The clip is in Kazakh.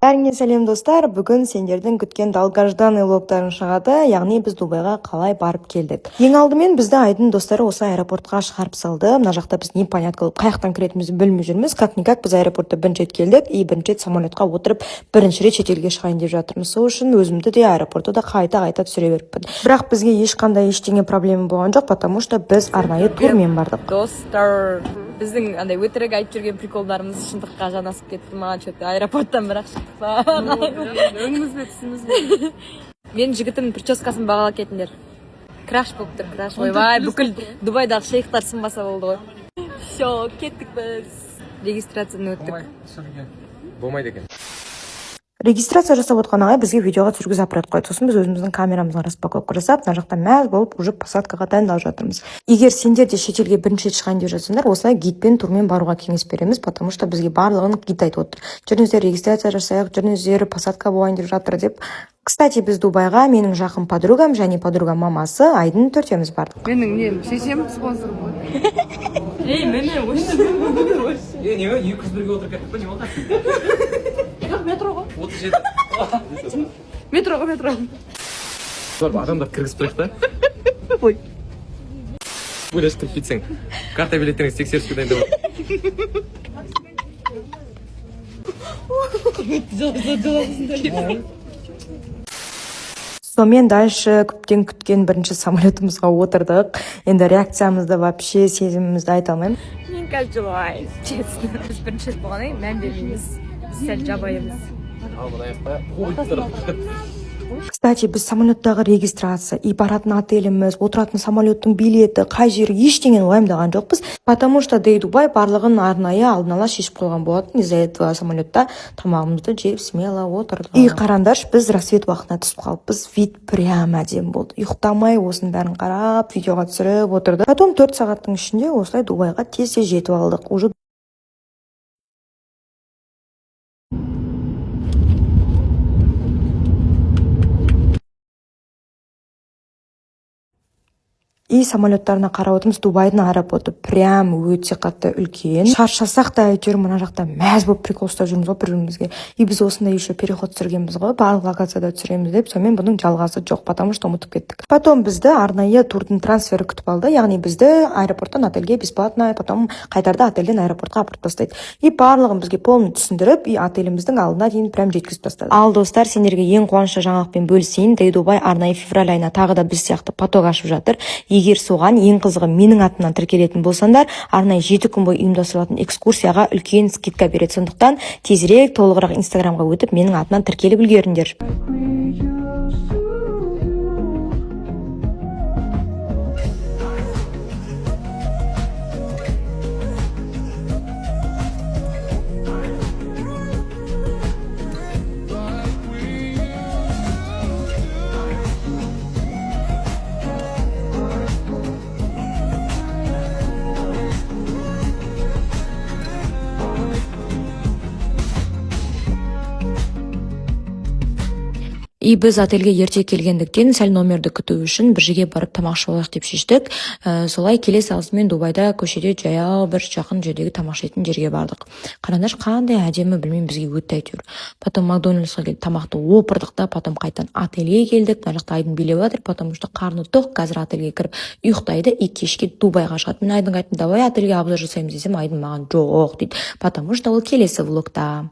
Бәріңе сәлем достар, бүгін сендердің күткен долгожданный влогтарың шығады, яғни біз Дубайға қалай барып келдік. Ең алдымен бізді Айдың достары осы аэропортқа шығарып салды. Мына жақта біз непонятно қылып қаяқтан кіретінімізді білмей жүрміз. Как-никак біз аэропортта бірінші рет келдік, бірінші рет самолетқа отырып бірінші рет шетелге шығайын деп жатырмыз. Сол үшін өзімді де аэропортта да қайта түсіре беріппін. Бірақ бізге ешқандай ештеңе проблема болған жоқ, потому что біз арнайы турмен бардық. Достар, біздің андай өтірік айтып жүрген приколдарымыз шындыққа жанасып кетті ма, что-то аэропорттан бірақ шықтық па. Өңіміз бе түсіміз бе? Менің жігітімнің прическасын бағалап кетіңдер. Краш болып тұр, краш. Ойбай, бүкіл Дубайдағы шейхтар сынбаса болды ғой. Все, кеттік біз. Регистрацияны өттік. Болмайды екен. Регистрация жасап отқан ағай бізге видеоға түсіргізіп апарат қойды. Сосын біз өзіміздің камерамызға распаковка жасап, мына жақта мәз болып, уже посадкаға дайындалып жатырмыз. Егер сендер де шетелге бірінші рет шығайын деп жатсаңдар, осылай гидпен турмен баруға кеңес береміз, потому что бізге барлығын гид айтып отыр. Жүріңіздер, регистрация жасайық, жүріңіздер, посадка болайын деп жатыр деп. Кстати, біз Дубайға менің жақын подругам және подругам мамасы Айдың төртеуміз бардық. Менің нем, шешем спонсор болды. Ей, мені осы. Неге екі қыз бірге отырып кеттік па, не болды? Метроға. 37. Метроға. Адамдар кіргізіп тұрайық та. Ой. Ойлашып тұрып кетсең, карта билеттеріңіз тексеріске дайындап. Сонымен дальше күткен бірінші самолетімізға отырдық. Енді реакциямызды вообще сезімімізді айта алмаймын. Мен қазір жылай, честно. Біз бірінші рет болғаннан кейін мән бермейміз. Біз сәл жабайымыз. Ал мына аяқта қойып Кстати, біз самолеттағы регистрация, баратын отеліміз, отыратын самолеттің билеті, қай жері ештеңені уайымдаған жоқпыз, потому что Дей Дубай барлығын арнайы алдын ала шешіп қойған болатын. Из-за этого самолетта тамағымызды жеп смело отырдық. Қараңдаршы, біз рассвет уақытына түсіп қалыппыз. Вид прямо әдемі болды. Ұйықтамай осының бәрін қарап, видеоға түсіріп отырдық. Потом 4 сағаттың ішінде осылай Дубайға тез жетіп алдық. Уже самолеттарына қарап отырмыз. Дубайдың аэропорты прям өте қатты үлкен. Шаршасақ та әйтеуір мына жақта мәз болып прикол ұстап жүрміз ғой бір-бірімізге. Біз осында еще переход түсіргенбіз ғой, барлық локацияда түсіреміз деп, сонымен бұның жалғасы жоқ, потому что ұмытып кеттік. Потом бізді арнайы турдың трансфері күтіп алды, яғни бізді аэропорттан отельге бесплатно, потом қайтарда отельден аэропортқа апарып тастайды. Барлығын бізге полный түсіндіріп, отеліміздің алдына дейін прям жеткізіп тастады. Ал достар, сендерге ең қуанышты жаңалықпен бөлісейін. Дей Дубай арнайы февраль айына тағы да біз сияқты поток ашып жатыр. Егер соған ең қызығы менің атымнан тіркелетін болсаңдар, арнайы 7 күн бойы ұйымдастырылатын экскурсияға үлкен скидка береді. Сондықтан тезірек толығырақ Инстаграмға өтіп менің атынан тіркеліп үлгеріңдер. Біз отельге ерте келгендіктен сәл номерді күту үшін бір жерге барып тамақ ішіп деп шештік. Солай келе салысымен Дубайда көшеде жаяу бір жақын жердегі тамақ ішетін жерге бардық. Қараңдаршы, қандай әдемі, білмеймін, бізге өтті әйтеуір. Потом Макдональдсқа келіп тамақты опырдық та, потом қайтадан отельге келдік. Мына жақта Айдын билеп жатыр, потому что қарны тоқ, қазір отельге кіріп ұйықтайды, кешке Дубайға шығады. Мен Айдынға айттым, давай отельге обзор жасаймыз десем, Айдын маған жоқ дейді, потому что ол келесі влогта.